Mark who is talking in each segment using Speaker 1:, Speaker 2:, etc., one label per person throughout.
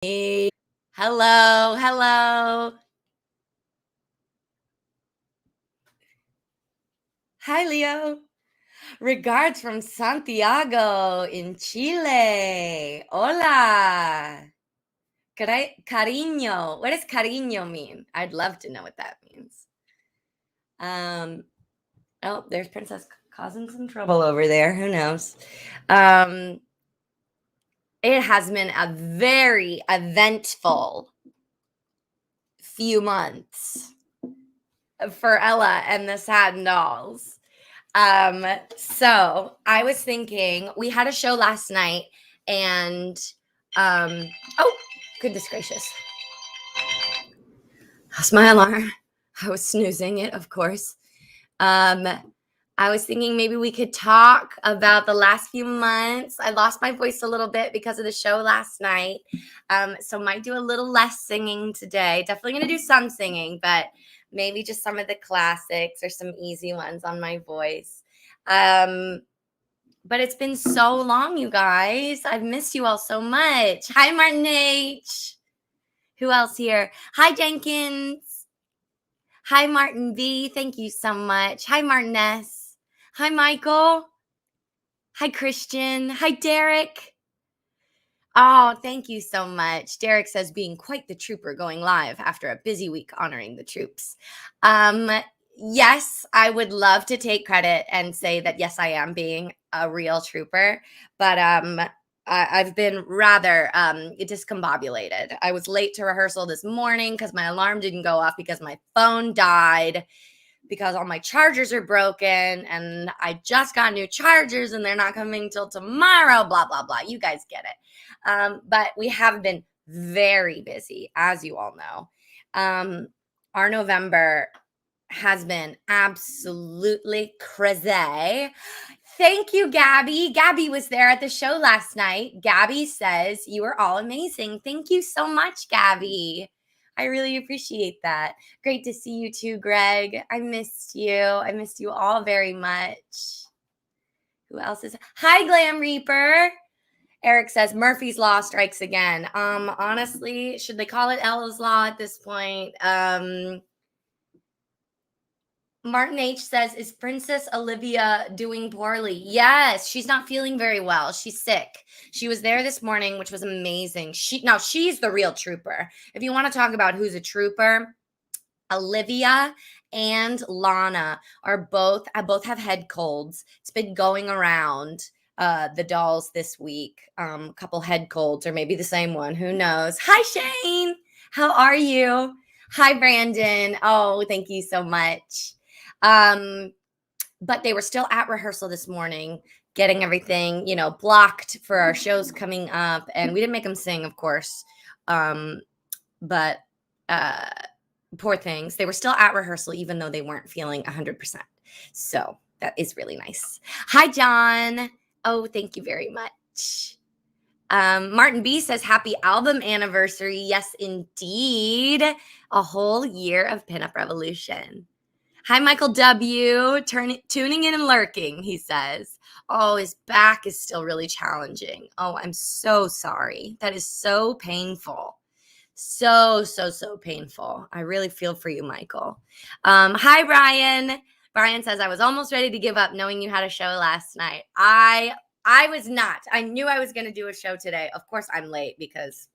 Speaker 1: Hey. Hello, hello. Hi, Leo. Regards from Santiago in Chile. Hola. Cariño. What does cariño mean? I'd love to know what that means. Um, oh, there's Princess causing some trouble over there. Who knows? Um, it has been a very eventful few months for Ella and the Sad Dolls. So I was thinking we had a show last night and oh goodness gracious. That's my alarm. I was snoozing it, of course. Um I was thinking maybe we could talk about the last few months. I lost my voice a little bit because of the show last night. So might do a little less singing today. Definitely gonna do some singing, but maybe just some of the classics or some easy ones on my voice. Um, but it's been so long, you guys. I've missed you all so much. Hi, Martin H. Who else here? Hi, Jenkins. Hi, Martin V. Thank you so much. Hi, Martin S. Hi, Michael. Hi, Christian. Hi, Derek. Oh, thank you so much. Derek says being quite the trooper going live after a busy week honoring the troops. Um, yes, I would love to take credit and say that yes, I am being a real trooper, but I've been rather discombobulated. I was late to rehearsal this morning because my alarm didn't go off because my phone died because all my chargers are broken and I just got new chargers and they're not coming till tomorrow, blah, blah, blah. You guys get it. But we have been very busy, as you all know. Our November has been absolutely crazy. Thank you, Gabby. Gabby was there at the show last night. Gabby says you are all amazing. Thank you so much, Gabby. I really appreciate that. Great to see you too, Greg. I missed you. I missed you all very much. Who else is? Hi, Glam Reaper. Eric says Murphy's Law strikes again. Honestly, should they call it Ella's Law at this point? Martin H says, is Princess Olivia doing poorly? Yes, she's not feeling very well. She's sick. She was there this morning, which was amazing. She's the real trooper. If you want to talk about who's a trooper, Olivia and Lana are both have head colds. It's been going around the dolls this week. A couple head colds, or maybe the same one. Who knows? Hi, Shane. How are you? Hi, Brandon. Oh, thank you so much. But they were still at rehearsal this morning, getting everything, blocked for our shows coming up. And we didn't make them sing, of course. But poor things. They were still at rehearsal, even though they weren't feeling 100%. So that is really nice. Hi, John. Oh, thank you very much. Martin B says, happy album anniversary. Yes, indeed. A whole year of Pinup Revolution. Hi, Michael W. Tuning in and lurking, he says. Oh, his back is still really challenging. Oh, I'm so sorry. That is so painful. So painful. I really feel for you, Michael. Hi, Brian. Brian says, I was almost ready to give up knowing you had a show last night. I was not. I knew I was going to do a show today. Of course, I'm late because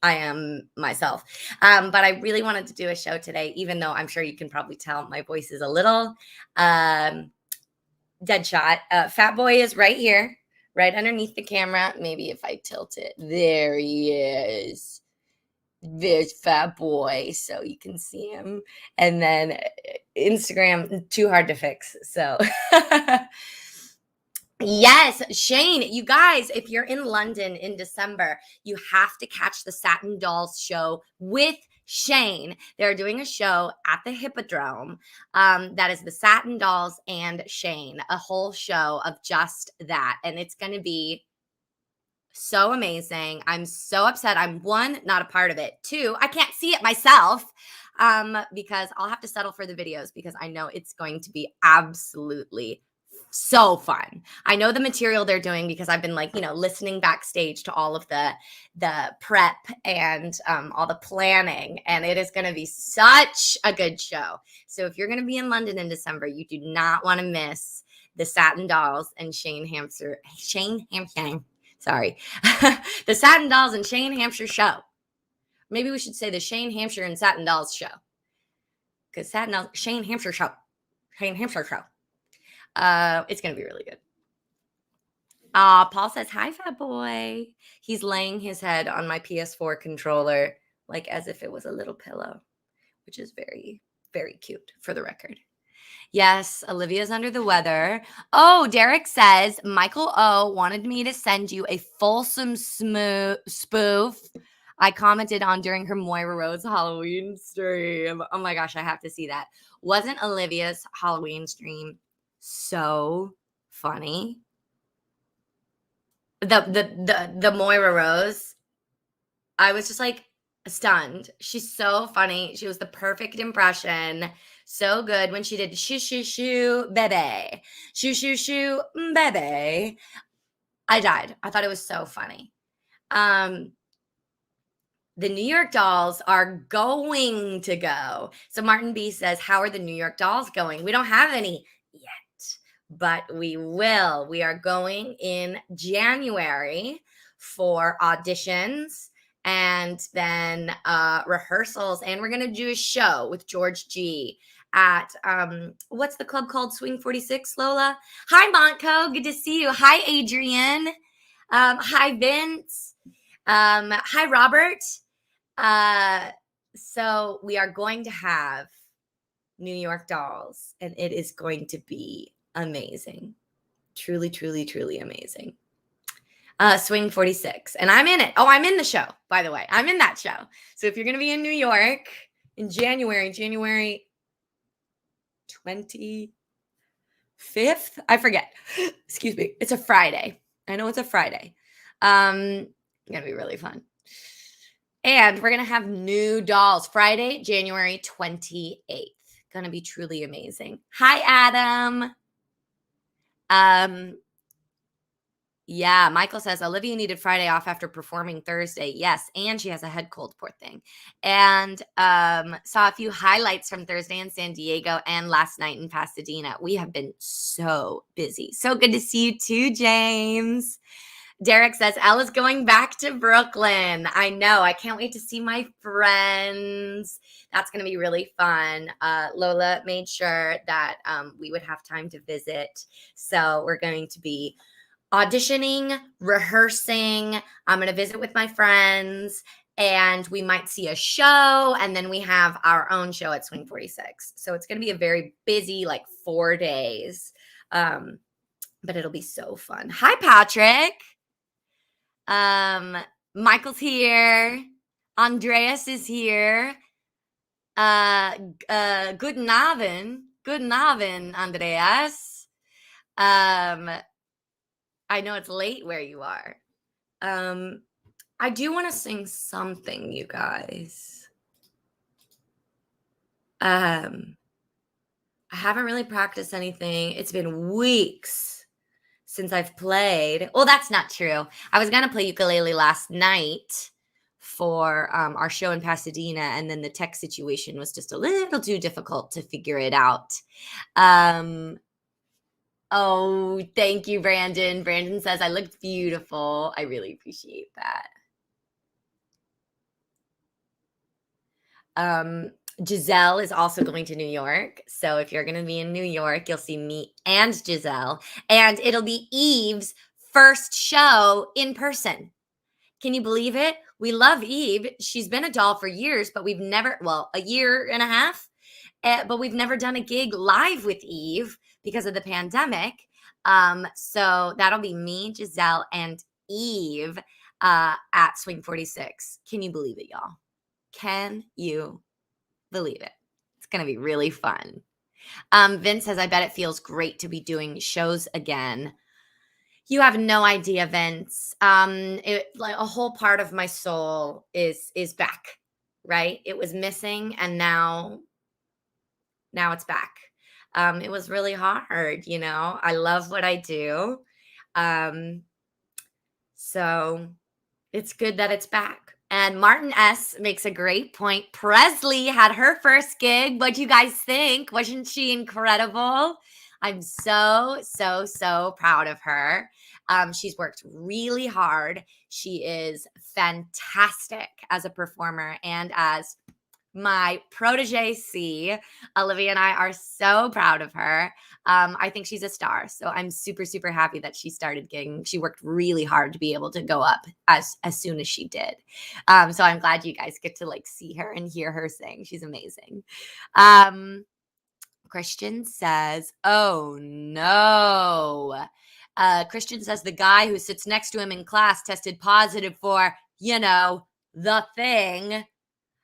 Speaker 1: I am myself. But I really wanted to do a show today, even though I'm sure you can probably tell my voice is a little dead shot. Fat Boy is right here, right underneath the camera. Maybe if I tilt it. There he is. There's Fat Boy, so you can see him. And then Instagram, too hard to fix. So yes, Shane, you guys, if you're in London in December, you have to catch the Satin Dolls show with Shane. They're doing a show at the Hippodrome. That is the Satin Dolls and Shane, a whole show of just that. And it's going to be so amazing. I'm so upset. I'm one, not a part of it. Two, I can't see it myself because I'll have to settle for the videos because I know it's going to be absolutely So fun. I know the material they're doing because I've been like, listening backstage to all of the prep and all the planning, and it is going to be such a good show. So if you're going to be in London in December, you do not want to miss the Satin Dolls and Shane Hampshire. Sorry, the Satin Dolls and Shane Hampshire show. Maybe we should say the Shane Hampshire and Satin Dolls show, because Shane Hampshire show. It's going to be really good. Paul says, hi, fat boy. He's laying his head on my PS4 controller, like as if it was a little pillow, which is very, very cute for the record. Yes, Olivia's under the weather. Oh, Derek says, Michael O wanted me to send you a fulsome spoof I commented on during her Moira Rose Halloween stream. Oh my gosh, I have to see that. Wasn't Olivia's Halloween stream so funny? The Moira Rose, I was just like stunned. She's so funny. She was the perfect impression. So good when she did shoo shoo shoo bebe. Shoo shoo shoo bebe. I died. I thought it was so funny. The New York Dolls are going to go. So Martin B says, how are the New York Dolls going? We don't have any yet, but we will. We are going in January for auditions and then rehearsals. And we're going to do a show with George G at, what's the club called? Swing 46, Lola? Hi, Montco. Good to see you. Hi, Adrian. Hi, Vince. Hi, Robert. So we are going to have New York Dolls, and it is going to be amazing. Truly, truly, truly amazing. Swing 46, and I'm in it. Oh, I'm in the show, by the way. I'm in that show. So if you're going to be in New York in January 25th, I forget. Excuse me. It's a Friday. I know it's a Friday. It's going to be really fun. And we're going to have new dolls Friday, January 28th. Going to be truly amazing. Hi, Adam. Yeah, Michael says Olivia needed Friday off after performing Thursday. Yes, and she has a head cold, poor thing. And saw a few highlights from Thursday in San Diego and last night in Pasadena. We have been so busy. So good to see you too, James. Derek says, Ella's going back to Brooklyn. I know. I can't wait to see my friends. That's going to be really fun. Lola made sure that we would have time to visit. So we're going to be auditioning, rehearsing. I'm going to visit with my friends, and we might see a show, and then we have our own show at Swing 46. So it's going to be a very busy, 4 days. But it'll be so fun. Hi, Patrick. Michael's here. Andreas is here. Guten Abend. Guten Abend, Andreas. I know it's late where you are. I do want to sing something, you guys. I haven't really practiced anything. It's been weeks since I've played. Well, that's not true. I was going to play ukulele last night for our show in Pasadena, and then the tech situation was just a little too difficult to figure it out. Oh, thank you, Brandon. Brandon says I looked beautiful. I really appreciate that. Giselle is also going to New York. So if you're going to be in New York, you'll see me and Giselle. And it'll be Eve's first show in person. Can you believe it? We love Eve. She's been a doll for years, but we've never, a year and a half, but we've never done a gig live with Eve because of the pandemic. So that'll be me, Giselle, and Eve at Swing 46. Can you believe it, y'all? Can you believe it? It's going to be really fun. Vince says, I bet it feels great to be doing shows again. You have no idea, Vince. A whole part of my soul is back, right? It was missing, and now it's back. It was really hard, you know. I love what I do. Um, so it's good that it's back. And Martin S makes a great point. Presley had her first gig. What do you guys think? Wasn't she incredible? I'm so, so, so proud of her. She's worked really hard. She is fantastic as a performer and as my protege C. Olivia and I are so proud of her. I think she's a star. So I'm super, super happy that she started gigging. She worked really hard to be able to go up as soon as she did. So I'm glad you guys get to like see her and hear her sing. She's amazing. Christian says, oh no. Christian says the guy who sits next to him in class tested positive for, the thing.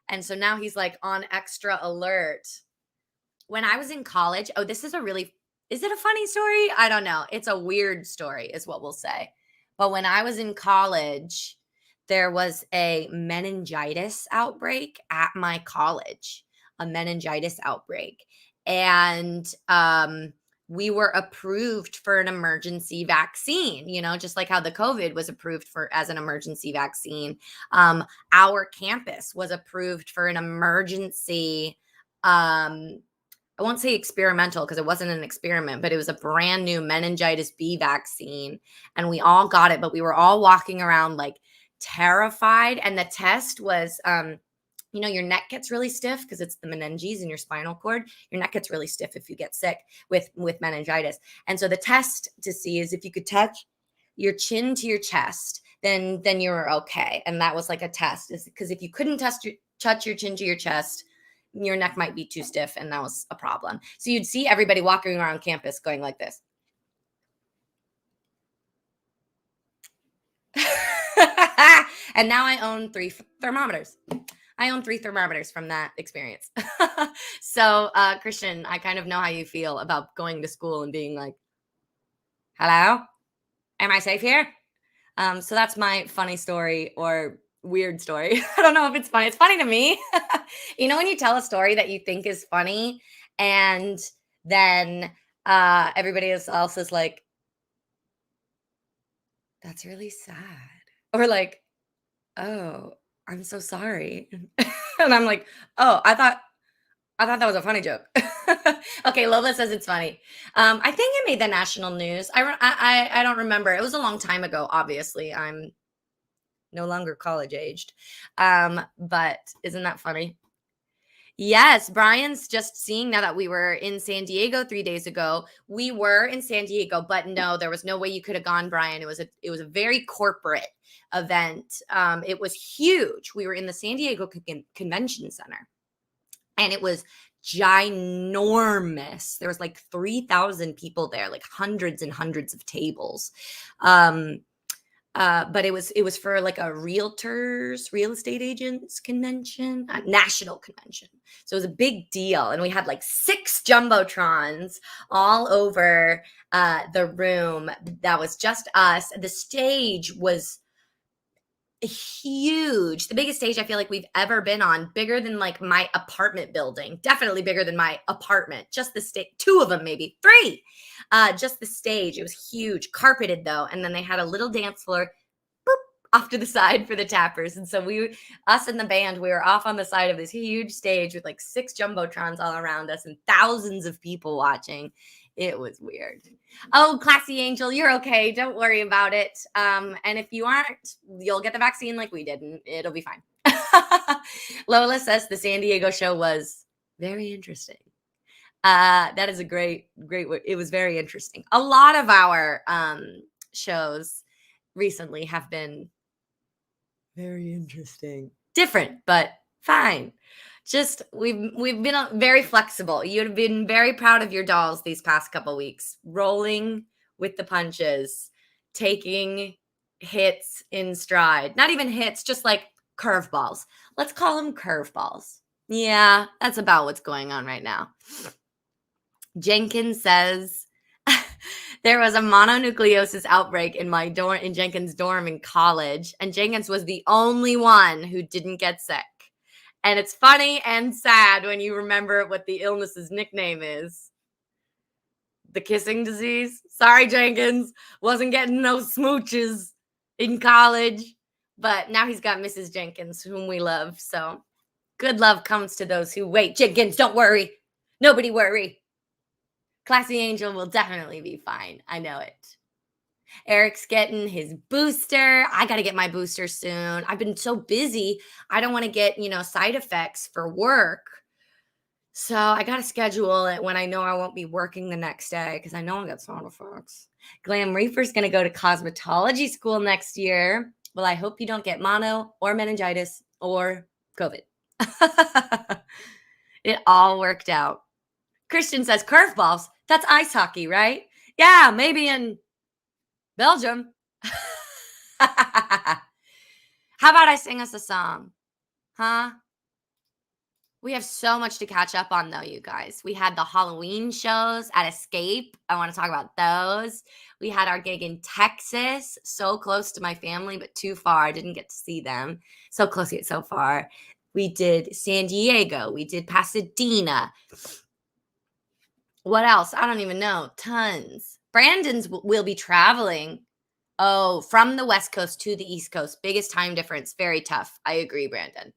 Speaker 1: And so now he's like on extra alert. When I was in college, this is is it a funny story? I don't know. It's a weird story, is what we'll say. But when I was in college, there was a meningitis outbreak at my college, a meningitis outbreak. And we were approved for an emergency vaccine, just like how the COVID was approved as an emergency vaccine. Our campus was approved for an emergency, I won't say experimental because it wasn't an experiment, but it was a brand new meningitis B vaccine. And we all got it, but we were all walking around like terrified. And the test was, your neck gets really stiff because it's the meninges in your spinal cord. Your neck gets really stiff if you get sick with meningitis. And so the test to see is if you could touch your chin to your chest, then you're okay. And that was like a test, because if you couldn't touch your chin to your chest, your neck might be too stiff, and that was a problem. So you'd see everybody walking around campus going like this. And now I own 3 thermometers. I own 3 thermometers from that experience. So, Christian, I kind of know how you feel about going to school and being like, hello, am I safe here? So that's my funny story or weird story. I don't know if it's funny. It's funny to me. When you tell a story that you think is funny and then everybody else is like, that's really sad. Or like, oh, I'm so sorry. And I'm like, oh, I thought that was a funny joke. Okay, Lola says it's funny. I think it made the national news. I don't remember. It was a long time ago, obviously. I'm no longer college aged. But isn't that funny? Yes, Brian's just seeing now that we were in San Diego 3 days ago. We were in San Diego, but no, there was no way you could have gone, Brian. It was a very corporate event. It was huge. We were in the San Diego Convention Center, and it was ginormous. There was like 3,000 people there, like hundreds and hundreds of tables. But it was for like a real estate agents convention, national convention. So it was a big deal. And we had like 6 Jumbotrons all over the room. That was just us. The stage was huge. The biggest stage I feel like we've ever been on, bigger than like my apartment building, definitely bigger than my apartment. Just the stage, 2 of them, maybe 3. Just the stage. It was huge, carpeted though. And then they had a little dance floor off to the side for the tappers. And so us and the band, we were off on the side of this huge stage with like 6 Jumbotrons all around us and thousands of people watching. It was weird. Oh, Classy Angel, you're okay. Don't worry about it. And if you aren't, you'll get the vaccine like we did, and it'll be fine. Lola says the San Diego show was very interesting. That is a great word. It was very interesting. A lot of our shows recently have been very interesting. Different, but fine. Just we've been very flexible. You've been very proud of your dolls these past couple weeks, rolling with the punches, taking hits in stride. Not even hits, just like curveballs. Let's call them curveballs. Yeah, that's about what's going on right now. Jenkins says there was a mononucleosis outbreak in Jenkins' dorm in college, and Jenkins was the only one who didn't get sick. And it's funny and sad when you remember what the illness's nickname is. the kissing disease. Sorry, Jenkins. Wasn't getting no smooches in college. But now he's got Mrs. Jenkins, whom we love. So good love comes to those who wait. Jenkins, don't worry. Nobody worry. Classy Angel will definitely be fine. I know it. Eric's getting his booster. I got to get my booster soon. I've been so busy. I don't want to get, side effects for work. So I got to schedule it when I know I won't be working the next day because I know I'll get side effects. Glam Reaper's going to go to cosmetology school next year. Well, I hope you don't get mono or meningitis or COVID. It all worked out. Christian says curveballs. That's ice hockey, right? Yeah, maybe in Belgium. How about I sing us a song? Huh? We have so much to catch up on, though, you guys. We had the Halloween shows at Escape. I want to talk about those. We had our gig in Texas, so close to my family, but too far. I didn't get to see them. So close yet so far. We did San Diego. We did Pasadena. What else? I don't even know. Tons. Brandon's will be traveling. Oh, from the West Coast to the East Coast. Biggest time difference. Very tough. I agree, Brandon.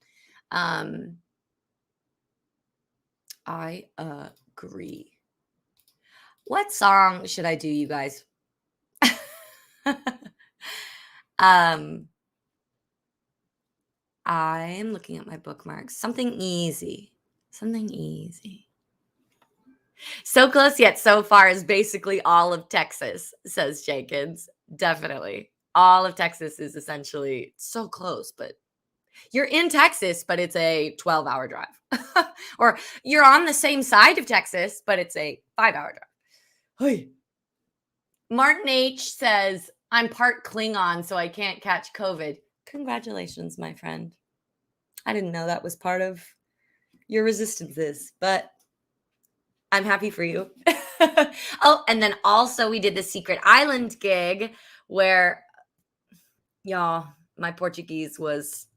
Speaker 1: I agree. What song should I do, you guys? I am looking at my bookmarks. Something easy. Something easy. So close yet so far is basically all of Texas, says Jenkins. Definitely. All of Texas is essentially so close, but you're in Texas, but it's a 12-hour drive. Or you're on the same side of Texas, but it's a 5-hour drive. Hey. Martin H says, I'm part Klingon, so I can't catch COVID. Congratulations, my friend. I didn't know that was part of your resistances, but I'm happy for you. Oh, and then also we did the Secret Island gig where, y'all, my Portuguese was,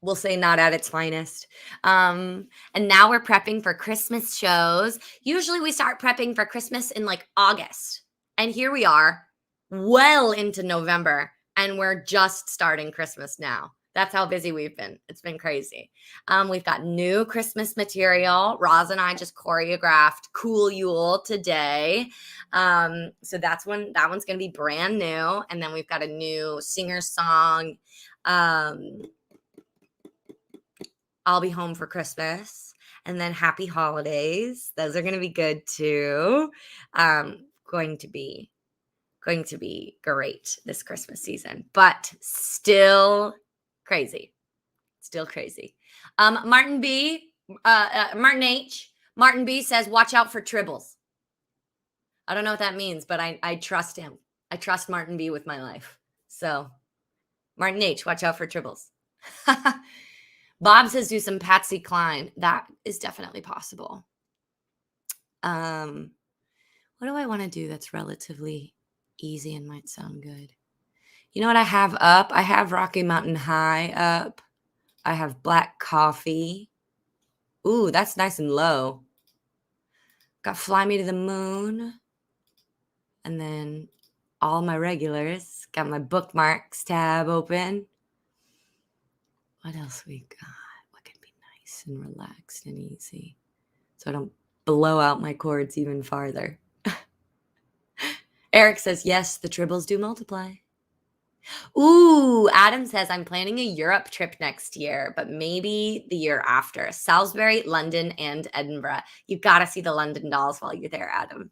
Speaker 1: we'll say, not at its finest. And now we're prepping for Christmas shows. Usually we start prepping for Christmas in like August. And here we are, well into November, and we're just starting Christmas now. That's how busy we've been. It's been crazy. We've got new Christmas material. Roz and I just choreographed Cool Yule today. So that one's going to be brand new. And then we've got a new singer song. I'll be home for Christmas, and then Happy Holidays. Those are going to be good too. Going to be great this Christmas season, but still crazy. Still crazy. Martin H. Martin B says, watch out for tribbles. I don't know what that means, but I trust him. I trust Martin B with my life. So Martin H, watch out for tribbles. Bob says do some Patsy Cline. That is definitely possible. What do I want to do that's relatively easy and might sound good? You know what I have up? I have Rocky Mountain High up. I have Black Coffee. Ooh, that's nice and low. Got Fly Me to the Moon. And then all my regulars. Got my bookmarks tab open. What else we got? What could be nice and relaxed and easy so I don't blow out my chords even farther? Eric says, yes, the tribbles do multiply. Ooh, Adam says, I'm planning a Europe trip next year, but maybe the year after. Salisbury, London, and Edinburgh. You've got to see the London Dolls while you're there, Adam.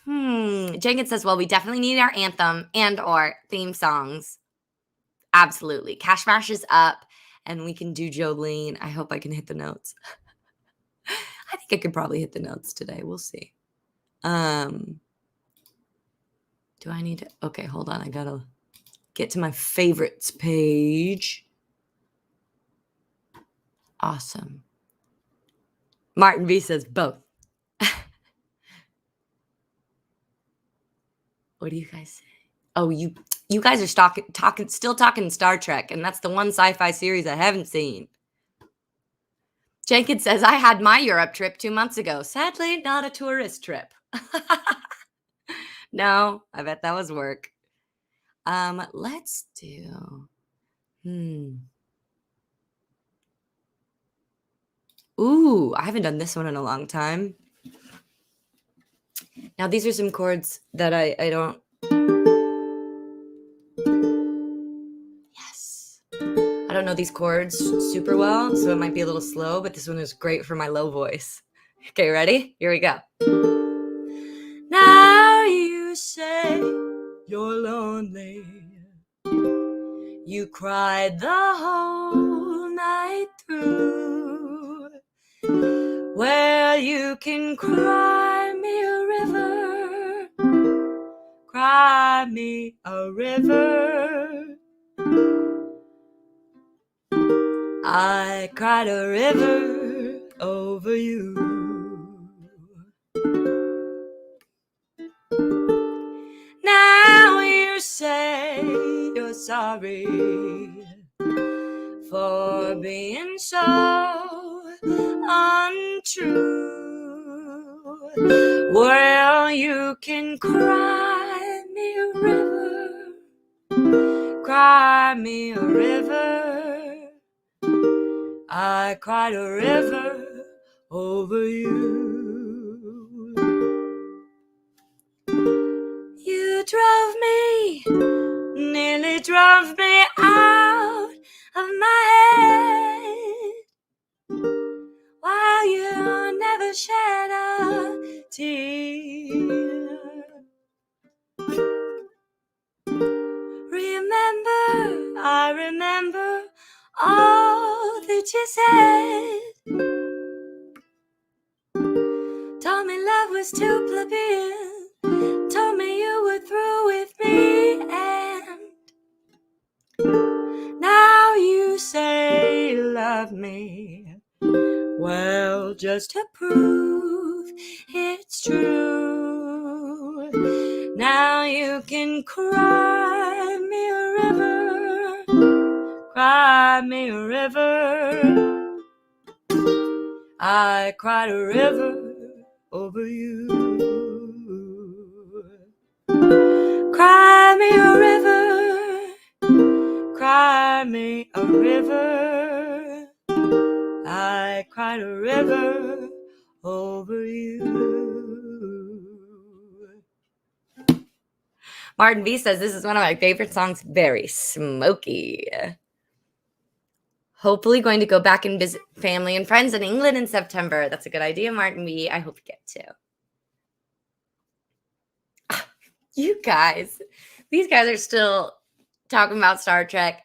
Speaker 1: Jenkins says, well, we definitely need our anthem and or theme songs. Absolutely. Cash Mash is up, and we can do Jolene. I hope I can hit the notes. I think I could probably hit the notes today. We'll see. Do I need to? Okay, hold on. I got to get to my favorites page. Awesome. Martin B says both. What do you guys say? Oh, you guys are still talking Star Trek, and that's the one sci-fi series I haven't seen. Jenkins says, I had my Europe trip 2 months ago. Sadly, not a tourist trip. No, I bet that was work. Let's do. Ooh, I haven't done this one in a long time. Now, these are some chords that I don't. Yes. I don't know these chords super well, so it might be a little slow, but this one is great for my low voice. Okay, ready? Here we go. Now you say you're lonely. You cried the whole night through. Well, you can cry me a river. Cry me a river. I cried a river over you. Now you say you're sorry for being so untrue. Well, you can cry me a river. Cry me a river. I cried a river over you. You drove me, nearly drove me out of my head, while you never shed a tear. Remember, I remember all that you said. Told me love was too plebeian. Told me you were through with me, and now you say you love me. Well, just to prove it's true, now you can cry me a river. Cry me a river. I cried a river over you. Cry me a river. Cry me a river. I cried a river over you. Martin B says this is one of my favorite songs. Very smoky. Hopefully going to go back and visit family and friends in England in September. That's a good idea, Martin B. I hope you get to. You guys, these guys are still talking about Star Trek.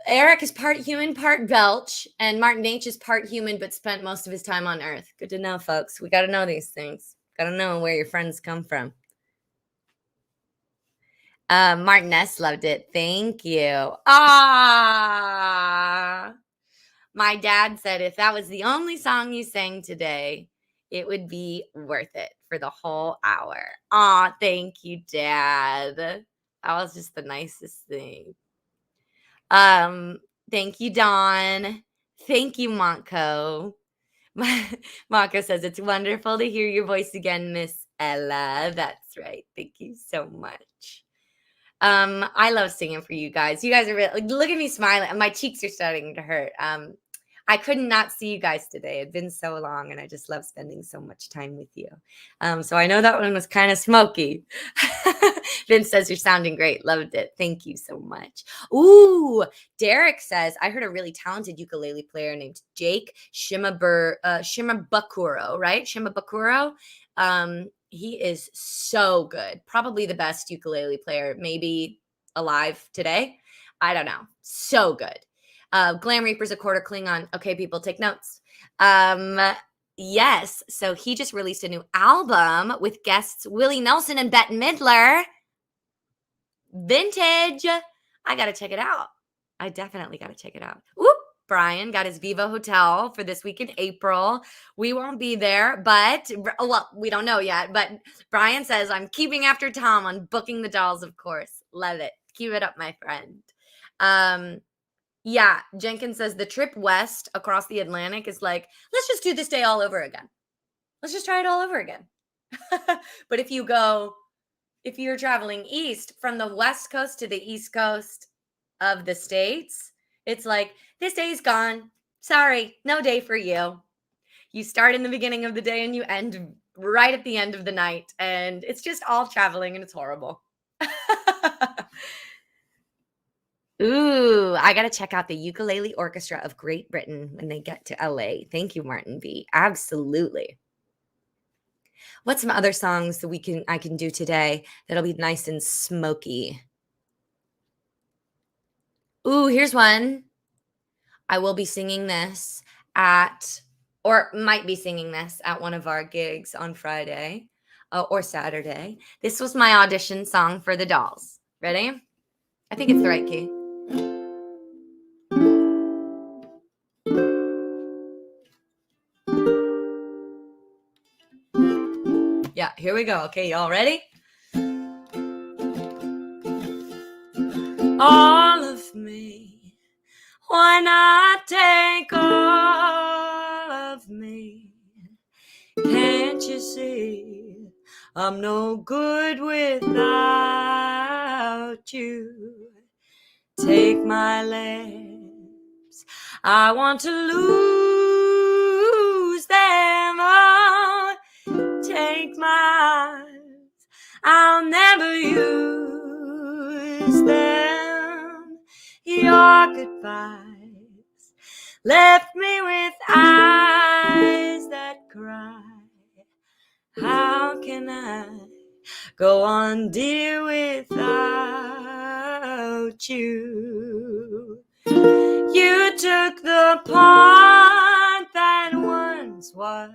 Speaker 1: Eric is part human, part Belch, and Martin H is part human, but spent most of his time on Earth. Good to know, folks. We got to know these things. Got to know where your friends come from. Martin S loved it. Thank you. My dad said if that was the only song you sang today, it would be worth it for the whole hour. Thank you, Dad. That was just the nicest thing. Thank you, Dawn. Thank you, Monko. Monko says it's wonderful to hear your voice again, Miss Ella. That's right. Thank you so much. I love singing for you guys. You guys are really, look at me smiling. My cheeks are starting to hurt. I could not see you guys today. It'd been so long, and I just love spending so much time with you. So I know that one was kind of smoky. Vince says you're sounding great. Loved it. Thank you so much. Ooh, Derek says I heard a really talented ukulele player named Jake Shimabukuro, right? Shimabukuro. He is so good. Probably the best ukulele player, maybe alive today. I don't know. So good. Glam Reaper's a quarter Klingon. Okay, people, take notes. Yes. So he just released a new album with guests Willie Nelson and Bette Midler. Vintage. I got to check it out. I definitely got to check it out. Whoop. Brian got his Viva Hotel for this week in April. We won't be there, but, well, we don't know yet. But Brian says, I'm keeping after Tom on booking the dolls, of course. Love it. Keep it up, my friend. Yeah, Jenkins says the trip west across the Atlantic is like, let's just do this day all over again. Let's just try it all over again. But if you're traveling east from the west coast to the east coast of the states, it's like, this day's gone. Sorry, no day for you. You start in the beginning of the day and you end right at the end of the night. And it's just all traveling and it's horrible. Ooh, I got to check out the Ukulele Orchestra of Great Britain when they get to LA. Thank you, Martin B. Absolutely. What's some other songs that I can do today that'll be nice and smoky? Ooh, here's one. I will be singing this might be singing this at one of our gigs on Friday or Saturday. This was my audition song for the Dolls. Ready? I think it's the right key. Yeah, here we go. Okay, y'all ready? All of me, why not take all of me? Can't you see I'm no good without you? Take my lips, I want to lose them all. Take my eyes, I'll never use them. Your goodbyes left me with eyes that cry. How can I go on, dear, without you? You took the part that once was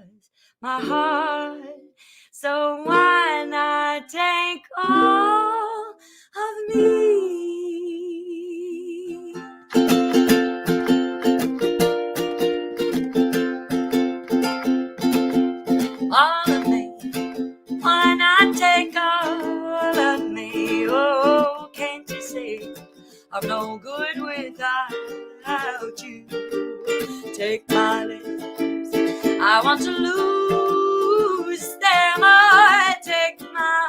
Speaker 1: my heart, so why not take all of me? All of me, why not take all of me? Oh, can't you see I'm no good without you? Take my lips, I want to lose them. I take my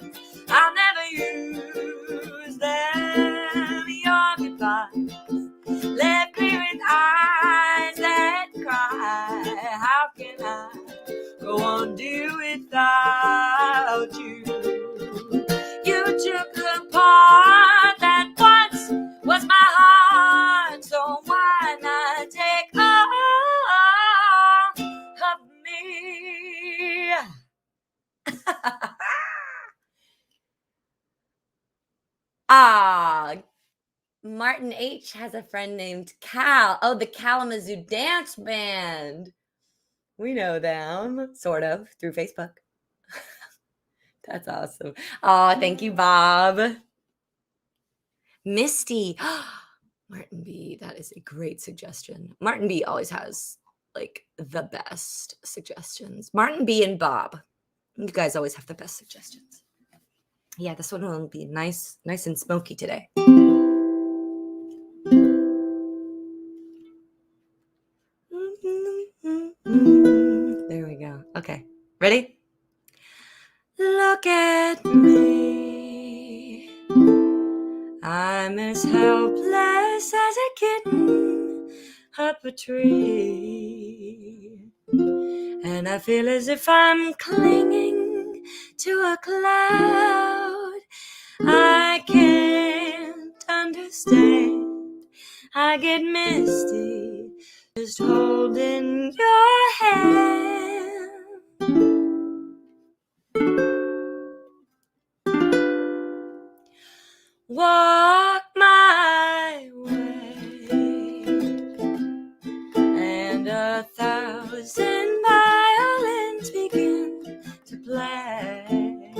Speaker 1: eyes, I'll never use them. Your goodbye left me with eyes that cry. How can I go on, dear, without you? You took the part that once was my heart, so why not take all of me? Martin H. has a friend named Cal. Oh, the Kalamazoo Dance Band. We know them, sort of, through Facebook. That's awesome. Oh, thank you, Bob. Misty. Martin B, that is a great suggestion. Martin B always has like the best suggestions. Martin B and Bob. You guys always have the best suggestions. Yeah, this one will be nice and smoky today. There we go. Okay. Ready? Look at me. I'm as helpless as a kitten up a tree. And I feel as if I'm clinging to a cloud. I can't understand. I get misty just holding your hand. Walk my way, and 1,000 violins begin to play.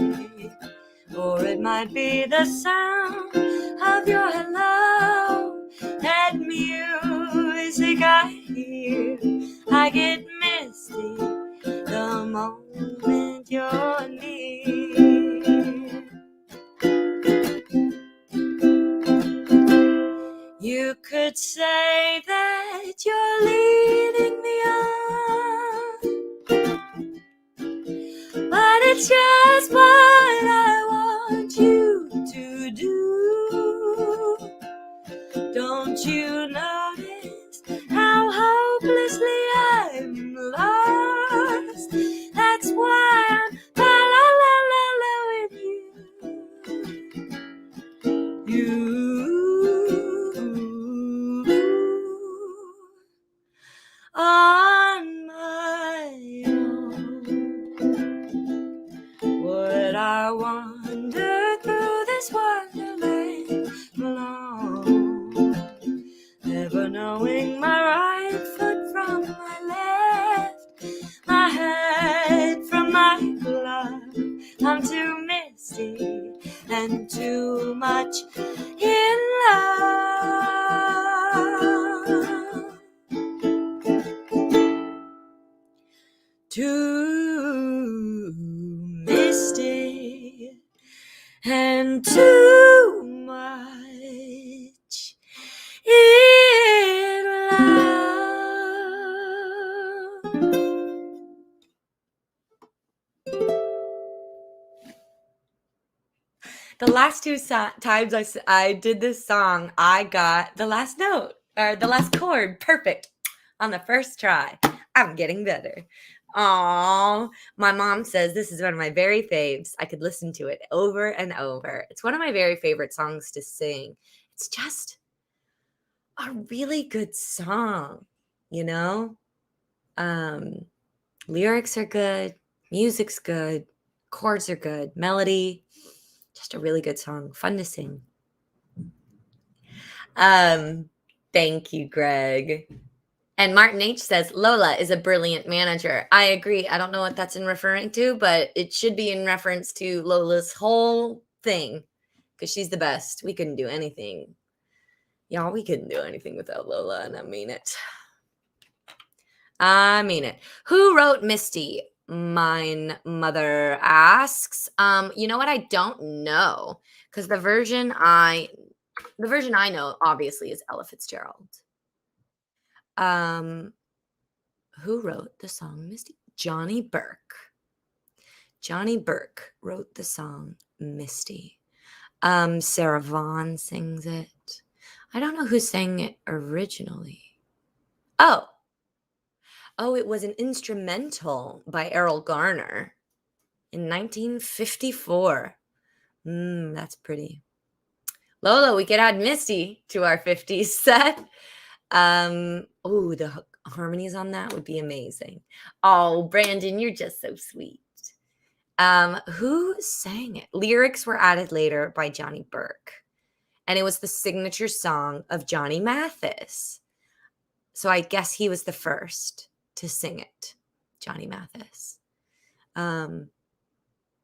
Speaker 1: Or it might be the sound of your hello, that music I hear. I get misty the moment you're near. You could could say that you're leading me on, but it's just what I want you to do. Don't you notice how hopelessly I'm lost? That's why I'm la la la la la with you. On my own, would I wander through this wonderland alone, never knowing my right foot from my left, my head from my glove? I'm too misty and too much in love, too misty and too much in love. The last two times I did this song, I got the last note, or the last chord, perfect on the first try. I'm getting better. Aww. My mom says this is one of my very faves. I could listen to it over and over. It's one of my very favorite songs to sing. It's just a really good song, you know? Lyrics are good, music's good, chords are good, melody, just a really good song, fun to sing. Thank you, Greg. And Martin H says Lola is a brilliant manager. I agree. I don't know what that's in referring to, but it should be in reference to Lola's whole thing, because she's the best. We couldn't do anything. Y'all, we couldn't do anything without Lola, and I mean it. I mean it. Who wrote Misty? Mine mother asks. You know what? I don't know, because the version I know obviously is Ella Fitzgerald. Who wrote the song Misty? Johnny Burke. Johnny Burke wrote the song Misty. Sarah Vaughan sings it. I don't know who sang it originally. Oh, it was an instrumental by Errol Garner in 1954. That's pretty. Lola, we could add Misty to our 50s set. The harmonies on that would be amazing. Oh, Brandon, you're just so sweet. Who sang it? Lyrics were added later by Johnny Burke, and it was the signature song of Johnny Mathis. So I guess he was the first to sing it, Johnny Mathis.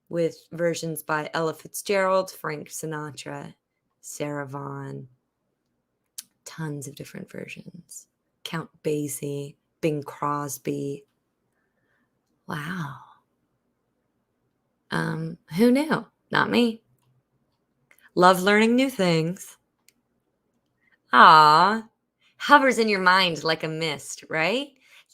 Speaker 1: With versions by Ella Fitzgerald, Frank Sinatra, Sarah Vaughan, tons of different versions. Count Basie, Bing Crosby. Wow. Who knew? Not me. Love learning new things. Aw. Hovers in your mind like a mist, right?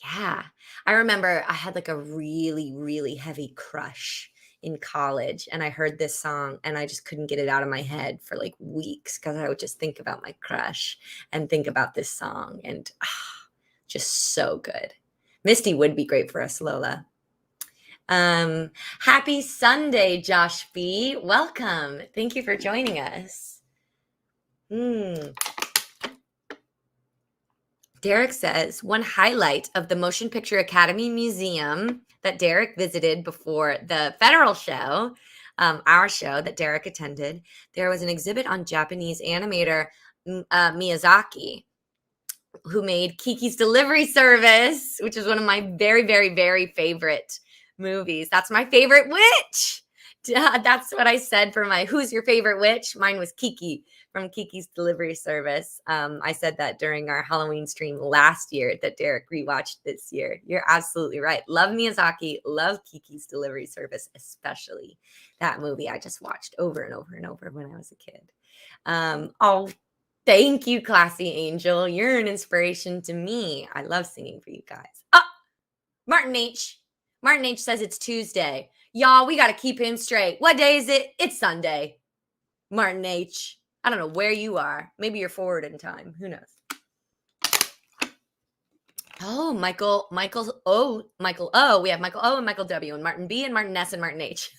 Speaker 1: Yeah. I remember I had like a really, really heavy crush in college, and I heard this song and I just couldn't get it out of my head for like weeks, because I would just think about my crush and think about this song, and just so good. Misty would be great for us, Lola. Happy Sunday, Josh B. Welcome. Thank you for joining us. Derek says, one highlight of the Motion Picture Academy Museum that Derek visited before the federal show, our show that Derek attended, there was an exhibit on Japanese animator Miyazaki, who made Kiki's Delivery Service, which is one of my very, very, very favorite movies. That's my favorite witch. That's what I said for my Who's Your Favorite Witch? Mine was Kiki from Kiki's Delivery Service. I said that during our Halloween stream last year that Derek rewatched this year. You're absolutely right. Love Miyazaki, love Kiki's Delivery Service, especially that movie I just watched over and over and over when I was a kid. Thank you, classy angel. You're an inspiration to me. I love singing for you guys. Oh, Martin H. Martin H says it's Tuesday. Y'all, we got to keep him straight. What day is it? It's Sunday. Martin H. I don't know where you are. Maybe you're forward in time. Who knows? Oh, Michael O. We have Michael O and Michael W and Martin B and Martin S and Martin H.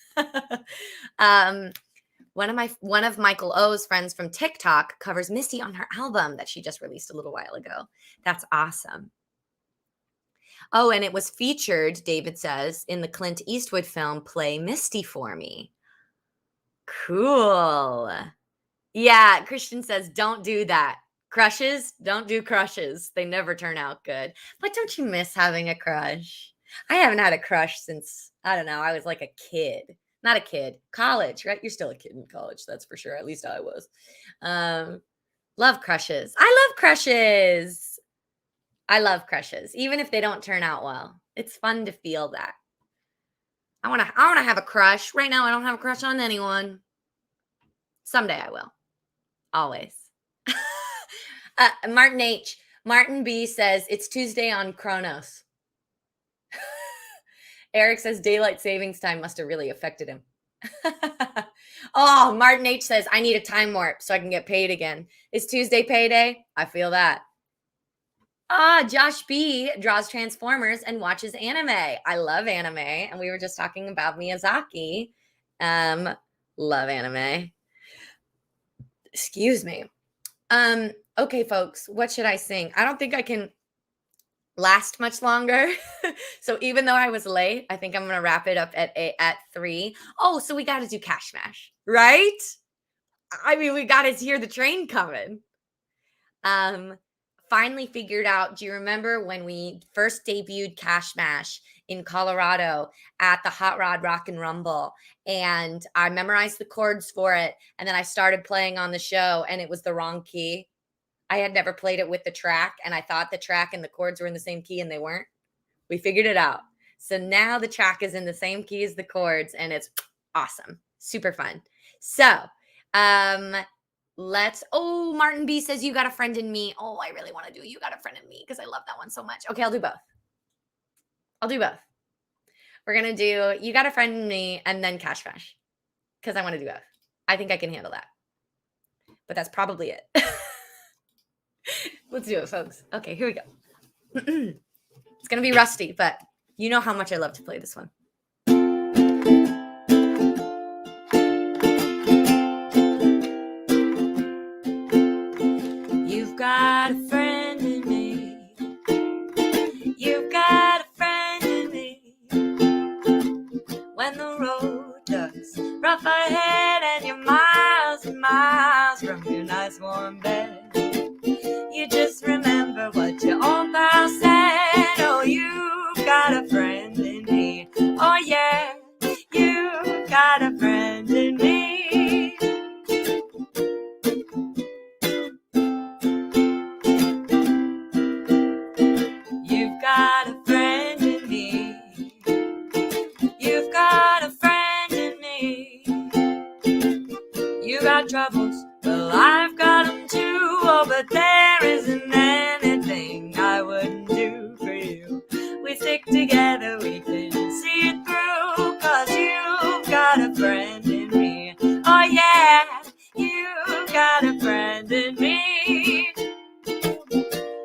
Speaker 1: One of Michael O's friends from TikTok covers Misty on her album that she just released a little while ago. That's awesome. Oh, and it was featured, David says, in the Clint Eastwood film Play Misty for Me. Cool. Yeah, Christian says, don't do that. Crushes, don't do crushes. They never turn out good. But don't you miss having a crush? I haven't had a crush since, I don't know, I was like a kid. Not a kid, college, right? You're still a kid in college, that's for sure. At least I was. Love crushes. I love crushes. I love crushes, even if they don't turn out well. It's fun to feel that. I want to have a crush. Right now, I don't have a crush on anyone. Someday I will. Always. Martin H. Martin B says it's Tuesday on Kronos. Eric says daylight savings time must have really affected him. Oh, Martin H says I need a time warp so I can get paid again. Is Tuesday payday? I feel that. Josh B draws Transformers and watches anime. I love anime, and we were just talking about Miyazaki. Love anime. Excuse me. Okay, folks, what should I sing? I don't think I can last much longer. So even though I was late, I think I'm going to wrap it up at 3. Oh, so we got to do Cash Mash, right? I mean, we got to hear the train coming. Finally figured out, do you remember when we first debuted Cash Mash in Colorado at the Hot Rod Rock and Rumble? And I memorized the chords for it. And then I started playing on the show and it was the wrong key. I had never played it with the track and I thought the track and the chords were in the same key and they weren't. We figured it out. So now the track is in the same key as the chords and it's awesome. Super fun. So, Martin B says you got a friend in me. Oh, I really want to do You Got a Friend in Me because I love that one so much. Okay, I'll do both. We're going to do You Got a Friend in Me and then Cash Mash because I want to do both. I think I can handle that. But that's probably it. Let's do it, folks. Okay, here we go. It's going to be rusty, but you know how much I love to play this one. You've got a friend in me. You've got a friend in me. When the road looks rough ahead and you're miles and miles from your nice warm bed, you just remember what your old pal said. Oh, you've got a friend in me. Oh, yeah, you've got a friend in me. You've got a friend in me. You've got a friend in me. You got troubles, well, I've got them too. Oh, but there isn't anything I wouldn't do for you. We stick together, we can see it through, 'cause you've got a friend in me. Oh, yeah, you've got a friend in me.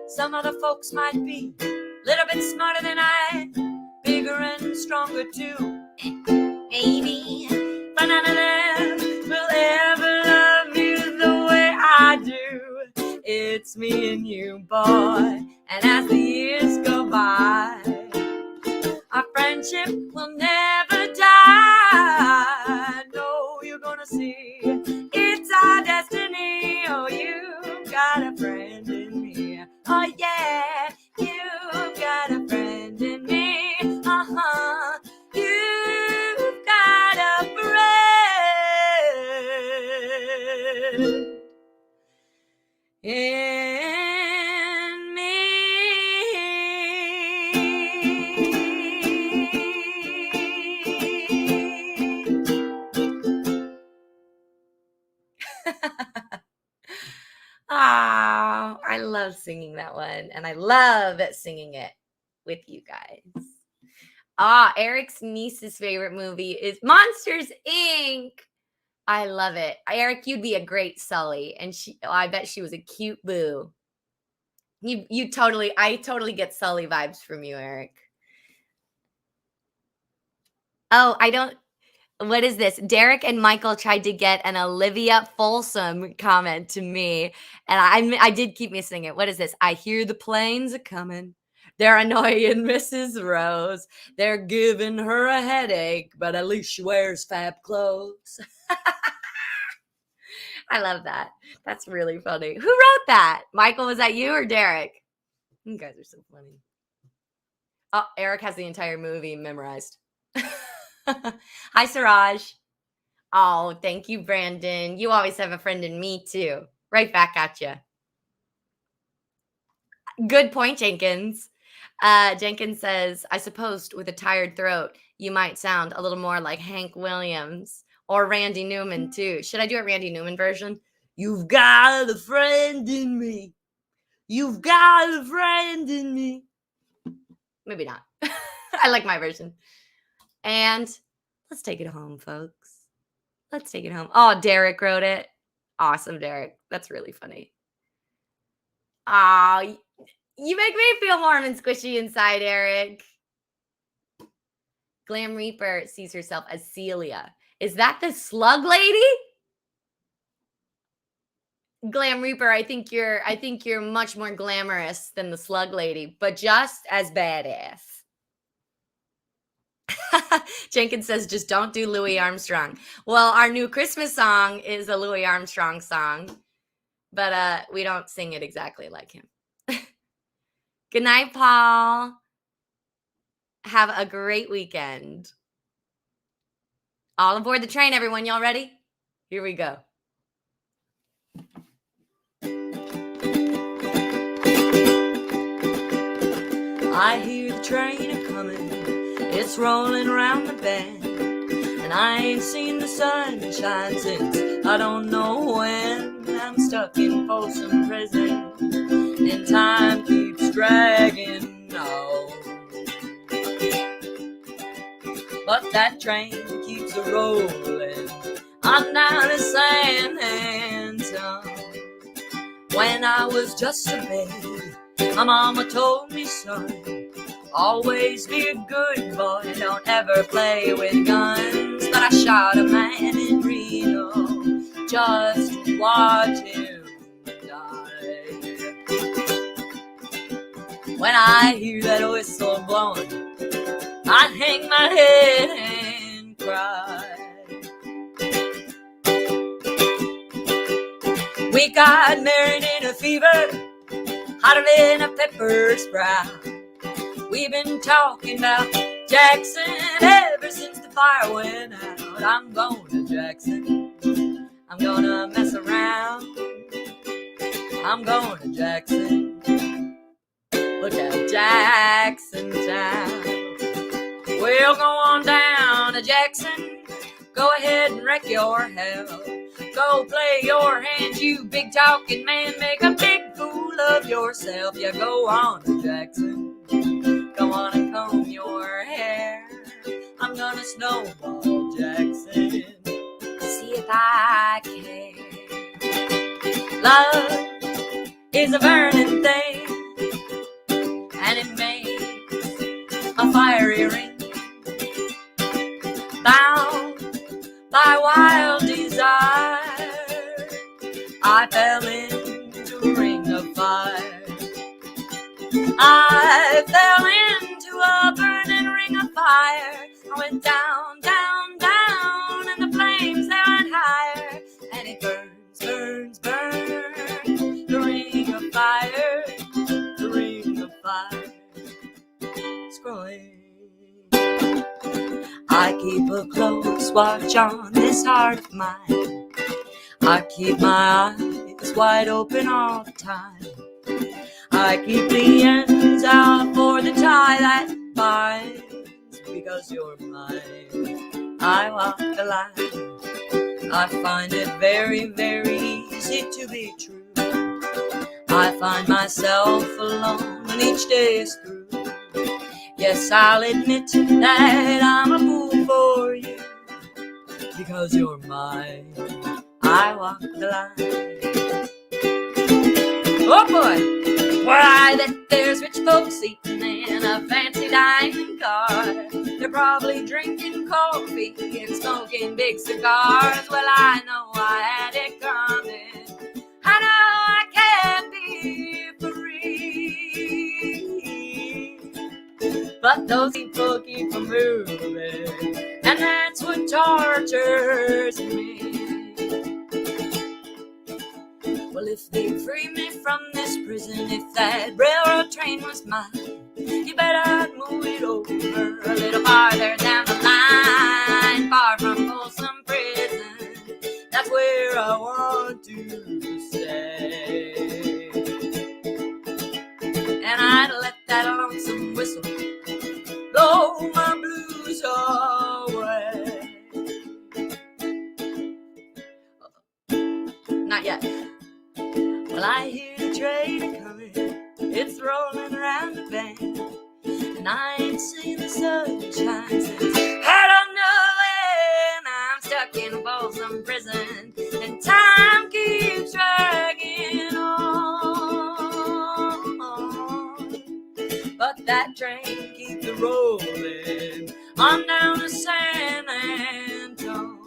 Speaker 1: Some other folks might be a little bit smarter than I, bigger and stronger too. Maybe, but none of them will ever love you the way I do. It's me and you, boy, and as the years go by, our friendship will never die. No, you're gonna see, it's our destiny. Oh, you've got a friend in me. Oh, yeah, you've got a friend in me. Uh-huh, you've got a friend in me. Ah, I love singing that one, and I love singing it with you guys. Eric's niece's favorite movie is Monsters, Inc. I love it. Eric, you'd be a great Sully, and I bet she was a cute boo. I totally get Sully vibes from you, Eric. Oh, I don't. What is this? Derek and Michael tried to get an Olivia Folsom comment to me, and I did keep missing it. What is this? I hear the planes a coming. They're annoying Mrs. Rose. They're giving her a headache, but at least she wears fab clothes. I love that. That's really funny. Who wrote that? Michael, was that you or Derek? You guys are so funny. Oh, Eric has the entire movie memorized. Hi, Siraj. Oh, thank you, Brandon. You always have a friend in me, too. Right back at you. Good point, Jenkins. Jenkins says, I suppose with a tired throat, you might sound a little more like Hank Williams or Randy Newman, too. Should I do a Randy Newman version? You've got a friend in me. You've got a friend in me. Maybe not. I like my version. And let's take it home, folks. Let's take it home. Oh, Derek wrote it. Awesome, Derek. That's really funny. You make me feel warm and squishy inside, Eric. Glam Reaper sees herself as Celia. Is that the slug lady? Glam Reaper, I think you're much more glamorous than the slug lady, but just as badass. Jenkins says, just don't do Louis Armstrong. Well, our new Christmas song is a Louis Armstrong song, but we don't sing it exactly like him. Good night, Paul. Have a great weekend. All aboard the train, everyone. Y'all ready? Here we go. I hear the train a-coming. It's rolling around the bend, and I ain't seen the sunshine since I don't know when. I'm stuck in Folsom Prison, and time keeps dragging on. But that train keeps a-rolling on down to San Antone. When I was just a babe, my mama told me, son, always be a good boy, don't ever play with guns. But I shot a man in Reno just to watch him die. When I hear that whistle blowing, I hang my head and cry. We got married in a fever, hotter than a pepper sprout. We've been talking about Jackson ever since the fire went out. I'm going to Jackson. I'm gonna mess around. I'm going to Jackson. Look at Jackson Town. We'll go on down to Jackson. Go ahead and wreck your hell. Go play your hand, you big talking man. Make a big fool of yourself. Yeah, go on to Jackson. Go on and comb your hair. I'm gonna snowball Jackson. See if I can. Love is a burning thing, and it makes a fiery ring. Bound by wild desire, I fell into a ring of fire. I fell into a burning ring of fire. I went down, down, down, and the flames they went higher. And it burns, burns, burns, the ring of fire, the ring of fire. It's growing. I keep a close watch on this heart of mine. I keep my eyes wide open all the time. I keep the ends out for the tie that binds. Because you're mine, I walk the line. I find it very, very easy to be true.
Speaker 2: I find myself alone when each day is through. Yes, I'll admit that I'm a fool for you, because you're mine, I walk the line. Oh boy, why that there's rich folks eating in a fancy dining car. They're probably drinking coffee and smoking big cigars. Well, I know I had it coming. I know I can't be free, but those people keep on moving, and that's what tortures me. Well, if they free me from this prison, if that railroad train was mine, you bet I'd move it over a little farther down the line, far from Folsom Prison. That's where I want to stay. And I'd let that lonesome whistle blow my blues away. Not yet. Well, I hear the train coming, it's rolling around the bend, and I ain't seen the sunshine since I don't know when. I'm stuck in Folsom Prison, and time keeps dragging on, but that train keeps rolling on down to San Antonio.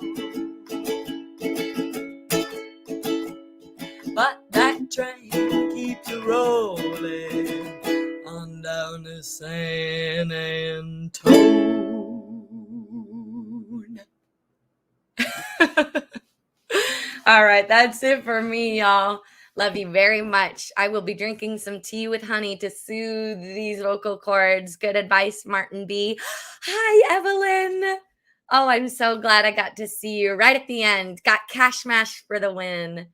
Speaker 2: But that train keeps rolling on down to San Antone.
Speaker 1: All right, that's it for me, y'all. Love you very much. I will be drinking some tea with honey to soothe these vocal cords. Good advice, Martin B. Hi, Evelyn. Oh, I'm so glad I got to see you right at the end. Got cash mash for the win.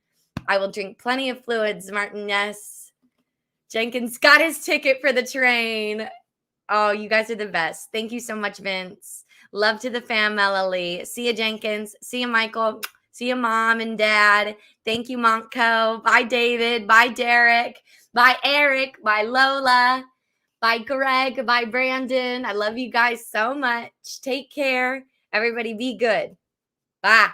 Speaker 1: I will drink plenty of fluids, Martin. Yes. Jenkins got his ticket for the train. Oh, you guys are the best. Thank you so much, Vince. Love to the family. See you, Jenkins. See you, Michael. See you, Mom and Dad. Thank you, Montco. Bye, David. Bye, Derek. Bye, Eric. Bye, Lola. Bye, Greg. Bye, Brandon. I love you guys so much. Take care. Everybody be good. Bye.